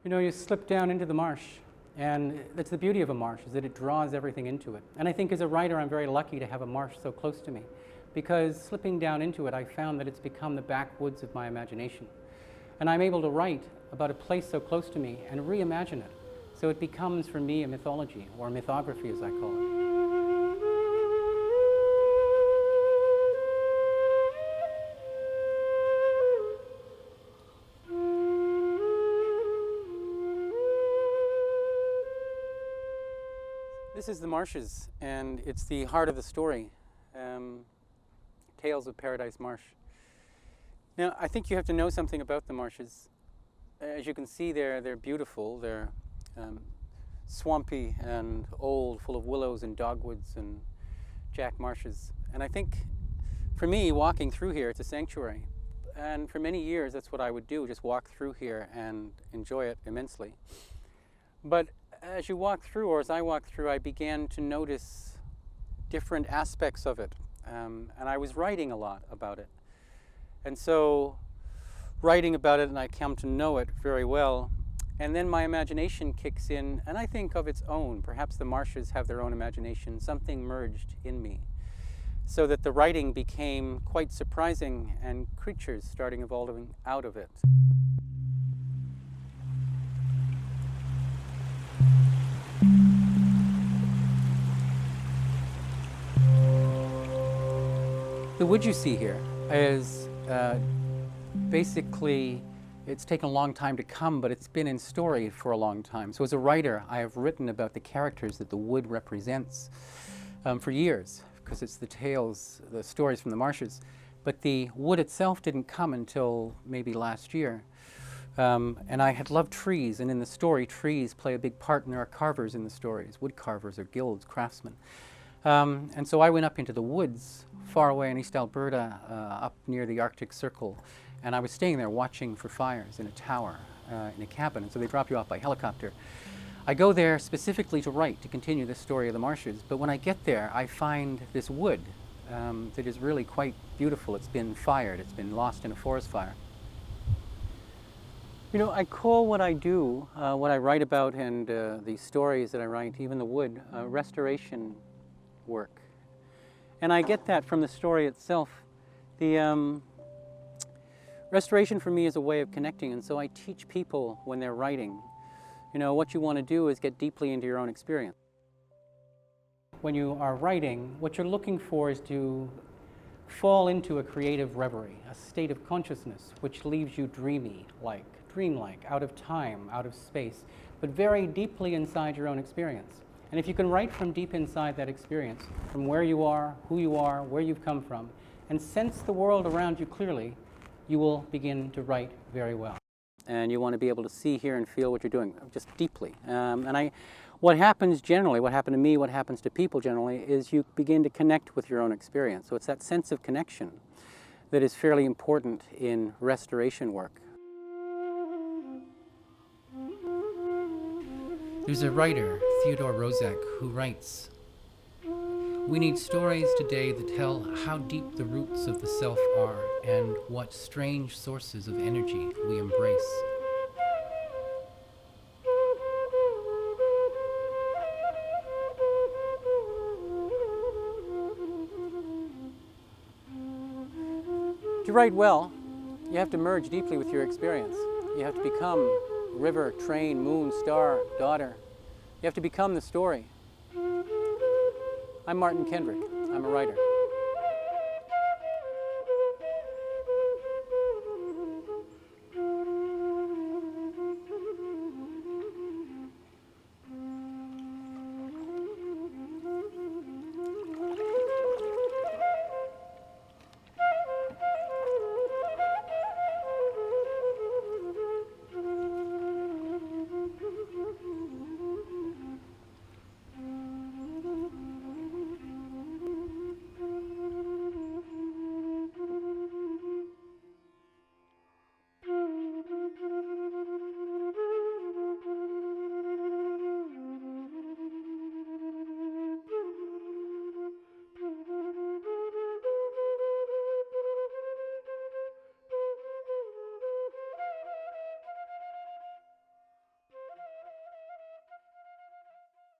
You know, you slip down into the marsh, and that's the beauty of a marsh, is that it draws everything into it. And I think as a writer, I'm very lucky to have a marsh so close to me, because slipping down into it, I found that it's become the backwoods of my imagination. And I'm able to write about a place so close to me and reimagine it. So it becomes, for me, a mythology, or mythography, as I call it. This is the marshes, and it's the heart of the story, Tales of Paradise Marsh. Now, I think you have to know something about the marshes. As you can see there, they're beautiful. They're swampy and old, full of willows and dogwoods and jack marshes. And I think, for me, walking through here, it's a sanctuary. And for many years, that's what I would do, just walk through here and enjoy it immensely. But as you walk through, or as I walked through, I began to notice different aspects of it. And I was writing a lot about it. And so, writing about it, and I come to know it very well, and then my imagination kicks in, and I think of its own. Perhaps the marshes have their own imagination. Something merged in me, so that the writing became quite surprising, and creatures starting evolving out of it. The wood you see here is basically, it's taken a long time to come, but it's been in story for a long time. So as a writer, I have written about the characters that the wood represents for years, because it's the tales, the stories from the marshes. But the wood itself didn't come until maybe last year. And I had loved trees, and in the story, trees play a big part, and there are carvers in the stories. Wood carvers or guilds, craftsmen. And so I went up into the woods, far away in East Alberta, up near the Arctic Circle, and I was staying there watching for fires in a tower, in a cabin, and so they drop you off by helicopter. I go there specifically to write, to continue the story of the marshes, but when I get there, I find this wood that is really quite beautiful. It's been fired, it's been lost in a forest fire. You know, I call what I do, what I write about, and the stories that I write, even the wood, restoration work. And I get that from the story itself. The restoration for me is a way of connecting, and so I teach people when they're writing, you know, what you want to do is get deeply into your own experience. When you are writing, what you're looking for is to fall into a creative reverie, a state of consciousness which leaves you dreamlike, out of time, out of space, but very deeply inside your own experience. And if you can write from deep inside that experience, from where you are, who you are, where you've come from, and sense the world around you clearly, you will begin to write very well. And you want to be able to see, hear, and feel what you're doing, just deeply. What happens generally, what happened to me, what happens to people generally, is you begin to connect with your own experience. So it's that sense of connection that is fairly important in restoration work. There's a writer, Theodore Roszak, who writes, "We need stories today that tell how deep the roots of the self are and what strange sources of energy we embrace." To write well, you have to merge deeply with your experience. You have to become river, train, moon, star, daughter. You have to become the story. I'm Martyn Kendrick. I'm a writer.